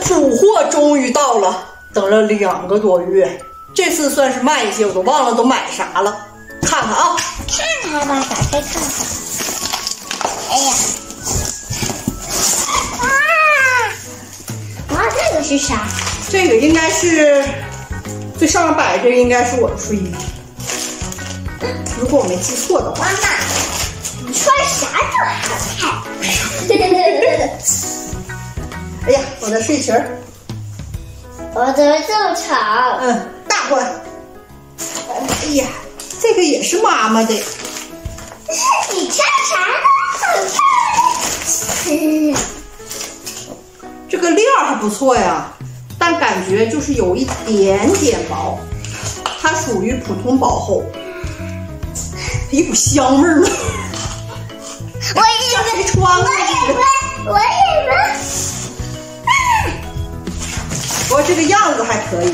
主货终于到了，等了2个多月，这次算是慢一些，我都忘了都买啥了。看看啊，看看吧，打开看看。哎呀，哇，这个是啥？这个应该是最上面摆这个应该是我的睡衣，如果我没记错的话。妈妈，你穿啥都好看。哎呀，我的睡裙儿，我的这么长。大款。哎呀，这个也是妈妈的。你穿啥都好看。这个料还不错呀，但感觉就是有一点点薄，它属于普通薄厚，一股香味儿呢。我也没穿过。我也闻。不过这个样子还可以。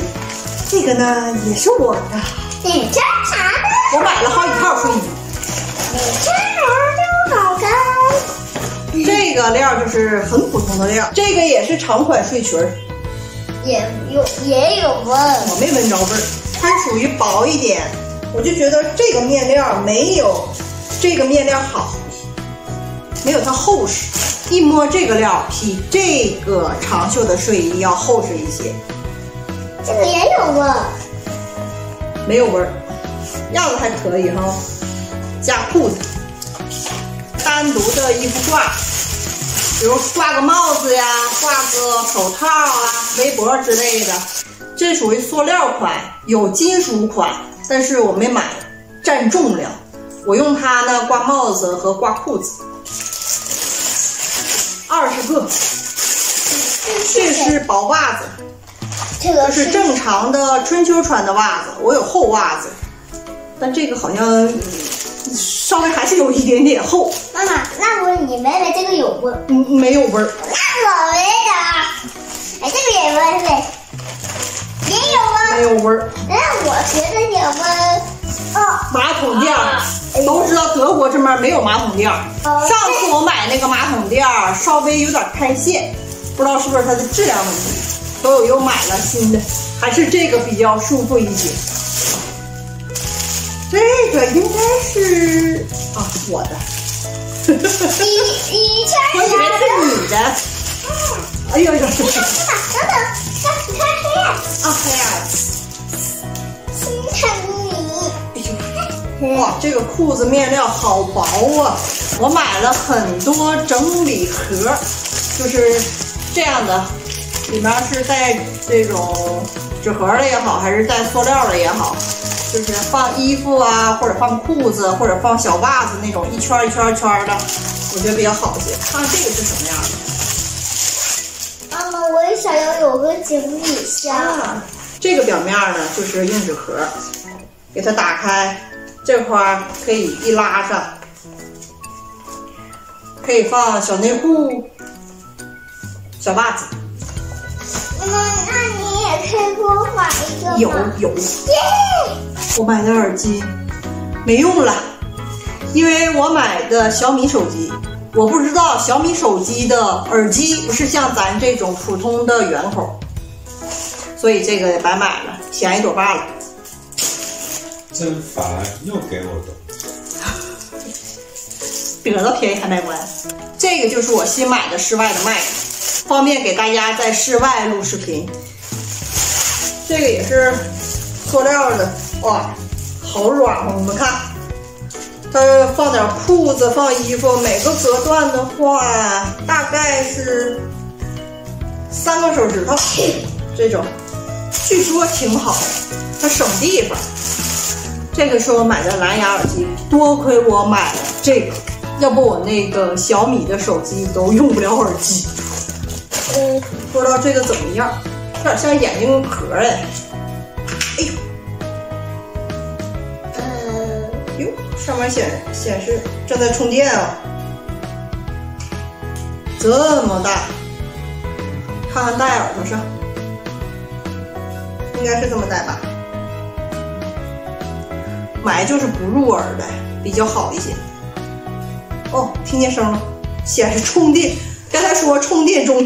这个呢也是我的。你穿啥呢？我买了好几套睡衣。你穿啥都好看。这个料就是很普通的料，这个也是长款睡裙儿，也有味儿。我没闻着味儿，它是属于薄一点，我就觉得这个面料没有这个面料好，没有它厚实。一摸这个料比这个长袖的睡衣要厚实一些。这个也有味儿，没有味儿，样子还可以哈。加裤子，单独的衣服挂，比如挂个帽子呀，挂个手套啊、围脖之类的。这属于塑料款，有金属款，但是我没买，占重量。我用它呢挂帽子和挂裤子，20个。这是薄袜子，这是正常的春秋穿的袜子。我有厚袜子，但这个好像稍微还是有一点点厚。妈妈，那你闻闻这个有味儿？没有味儿。那我闻的，哎，这个也闻闻，也有味儿。没有味儿。那我觉得有味儿。哦，马桶垫都知道德国这边没有马桶垫。上次我买那个马桶垫稍微有点开线，不知道是不是它的质量问题，所以我又买了新的，还是这个比较舒服一些。这个应该是我的。你穿我以为是你的。哎呦呦！等等，你看黑暗。黑暗。心疼你。哇，这个裤子面料好薄啊！我买了很多整理盒，就是这样的，里面是带这种纸盒的也好，还是带塑料的也好，就是放衣服啊，或者放裤子，或者放小袜子那种一圈一圈一圈的，我觉得比较好一些。看看这个是什么样的。妈妈，我也想要有个行李箱。这个表面呢就是硬纸盒，给它打开，这块可以一拉上，可以放小内裤、小袜子。妈妈，那你也可以给我买一个吗？有。我买的耳机没用了，因为我买的小米手机，我不知道小米手机的耳机不是像咱这种普通的圆口，所以这个也白买了，便宜多罢了。真烦，又给我的。得到便宜还卖乖。这个就是我新买的室外的麦克，方便给大家在室外录视频。这个也是塑料的，哇，好软和，你们看，它放点裤子、放衣服，每个隔断的话大概是3个手指头，这种，据说挺好，它省地方。这个是我买的蓝牙耳机，多亏我买了这个，要不我那个小米的手机都用不了耳机。不知道这个怎么样，有点像眼镜壳哎。哎呦，哟，上面显示正在充电啊，这么大，看看戴耳朵上，应该是这么戴吧。买就是不入耳的，比较好一些。哦，听见声了，显示充电，刚才说充电中。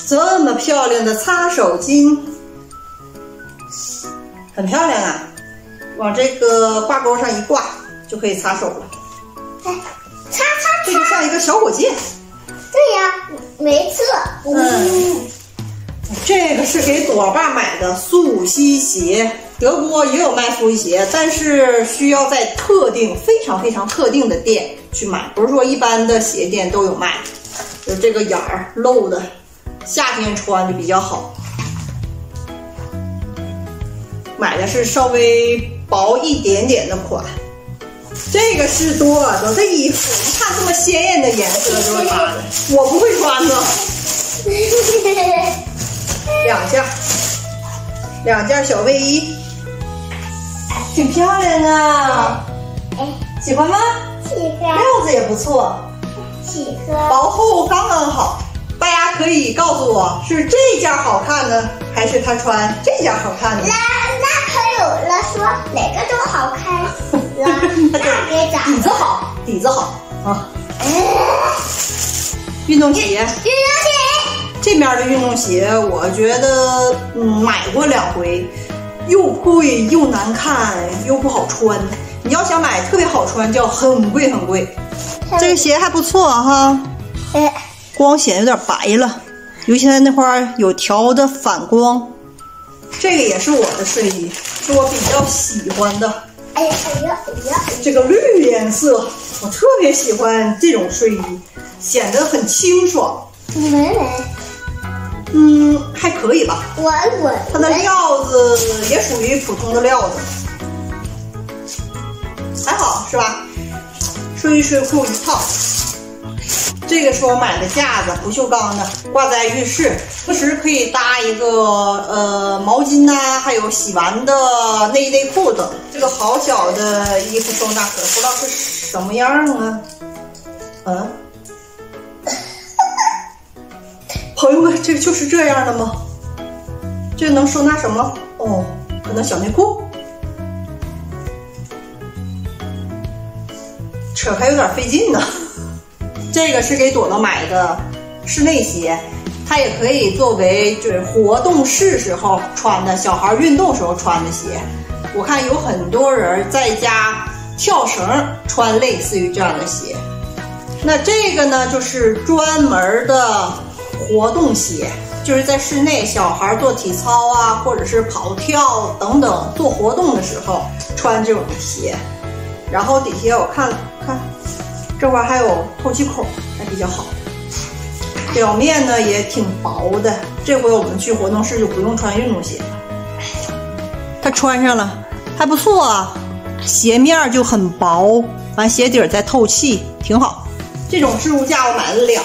这么漂亮的擦手巾，很漂亮啊！往这个挂钩上一挂就可以擦手了。擦，这就像一个小火箭。对呀，没错。这个是给朵爸买的速吸鞋，德国也有卖速吸鞋，但是需要在非常特定的店去买，不是说一般的鞋店都有卖。就这个眼儿露的，夏天穿就比较好。买的是稍微薄一点点的款。这个是多的，这衣服一看这么鲜艳的颜色就是它的，我不会穿的。两件小卫衣，挺漂亮啊！喜欢吗？喜欢，料子也不错，喜欢。薄厚刚刚好。大家可以告诉我，是这件好看呢，还是他穿这件好看呢？那可有了说哪个都好看了，那别咋？底子好啊。运动鞋，这面的运动鞋，我觉得买过2回，又贵又难看又不好穿。你要想买特别好穿，就要很贵。这个鞋还不错哈，光显有点白了，尤其在那块有条的反光。这个也是我的睡衣，是我比较喜欢的。哎呀！这个绿颜色，我特别喜欢这种睡衣，显得很清爽。你闻闻。还可以吧。它的料子也属于普通的料子，还好是吧？睡衣睡裤一套。这个是我买的架子，不锈钢的，挂在浴室，同时可以搭一个毛巾呐，还有洗完的内裤等。这个好小的衣服收纳盒，不知道是什么样啊？朋友们，这个就是这样的吗？这能收纳什么？哦，可能小内裤。扯开有点费劲呢。这个是给朵朵买的室内鞋，它也可以作为就是活动室时候穿的，小孩运动时候穿的鞋。我看有很多人在家跳绳穿类似于这样的鞋。那这个呢，就是专门的活动鞋，就是在室内小孩做体操啊，或者是跑跳等等做活动的时候穿这种鞋。然后底下我看这块还有透气孔，还比较好。表面呢也挺薄的，这回我们去活动室就不用穿运动鞋了。它穿上了还不错啊，鞋面就很薄，完鞋底再透气，挺好。这种置物架我买了2个。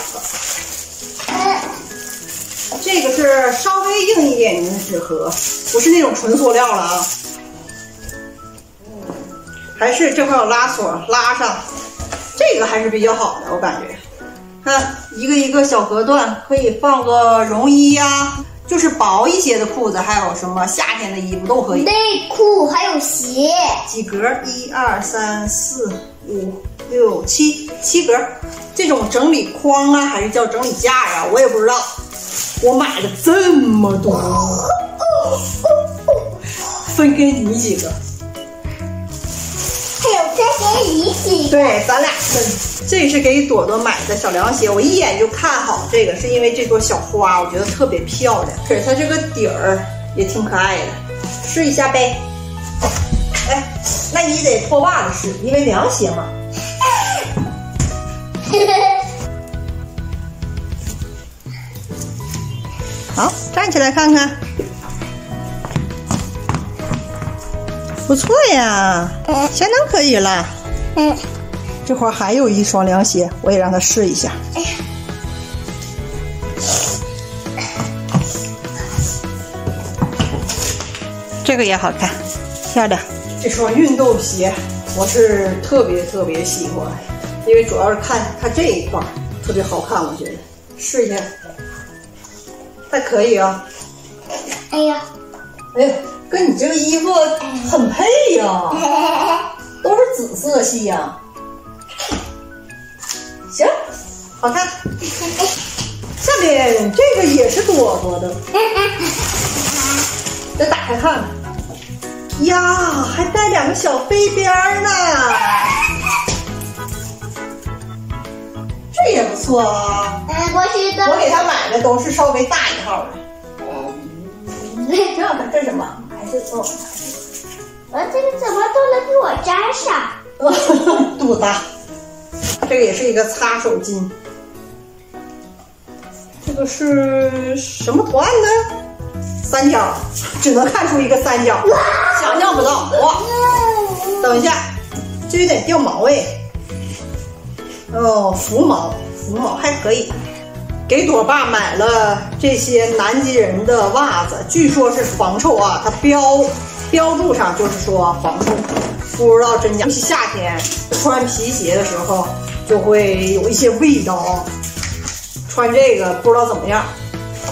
这个是稍微硬一点的纸盒，不是那种纯塑料了啊。还是这块有拉锁，拉上。这个还是比较好的，我感觉。看一个小隔断，可以放个绒衣呀，就是薄一些的裤子，还有什么夏天的衣服都可以。内裤还有鞋，几格？1、2、3、4、5、6、7格。这种整理筐啊，还是叫整理架呀？我也不知道。我买了这么多，分给你几个。还有分给你几个。对，咱俩分。这是给朵朵买的小凉鞋，我一眼就看好这个，是因为这朵小花，我觉得特别漂亮，可是它这个底儿也挺可爱的，试一下呗。哎，那你得脱袜子试，因为凉鞋嘛。好，站起来看看，不错呀，相当可以了。这会儿还有一双凉鞋，我也让他试一下。这个也好看，漂亮。这双运动鞋我是特别喜欢，因为主要是看它这一块特别好看，我觉得试一下，还可以啊。哎呀，跟你这个衣服很配呀，都是紫色系呀。行，好看。下面天，这个也是多多的。再打开看看，呀，还带2个小飞边呢。这也不错啊。我给他买的都是稍微大1号的。看看这是什么？还是哦，这个怎么都能给我粘上？肚子大。这个也是一个擦手巾。这个是什么图案呢？3角，只能看出一个3角，想象不到。哇！等一下，这有点掉毛哎。哦，浮毛还可以。给朵爸买了这些南极人的袜子，据说是防臭啊，它标注上就是说防臭，不知道真假。尤其夏天穿皮鞋的时候就会有一些味道啊。穿这个不知道怎么样。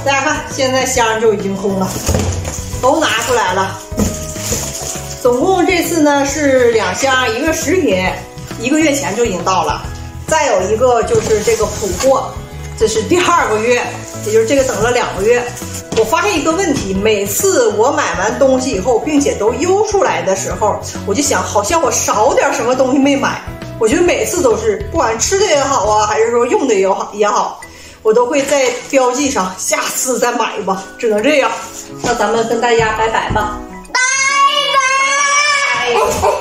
大家看，现在箱就已经空了，都拿出来了。总共这次呢是2箱，一个10品，1个月前就已经到了。再有一个就是这个普货，这是第2个月，也就是这个等了2个月。我发现一个问题，每次我买完东西以后，并且都邮出来的时候，我就想好像我少点什么东西没买。我觉得每次都是，不管吃的也好啊，还是说用的也好，我都会在标记上，下次再买吧，只能这样。那咱们跟大家拜拜吧，拜拜。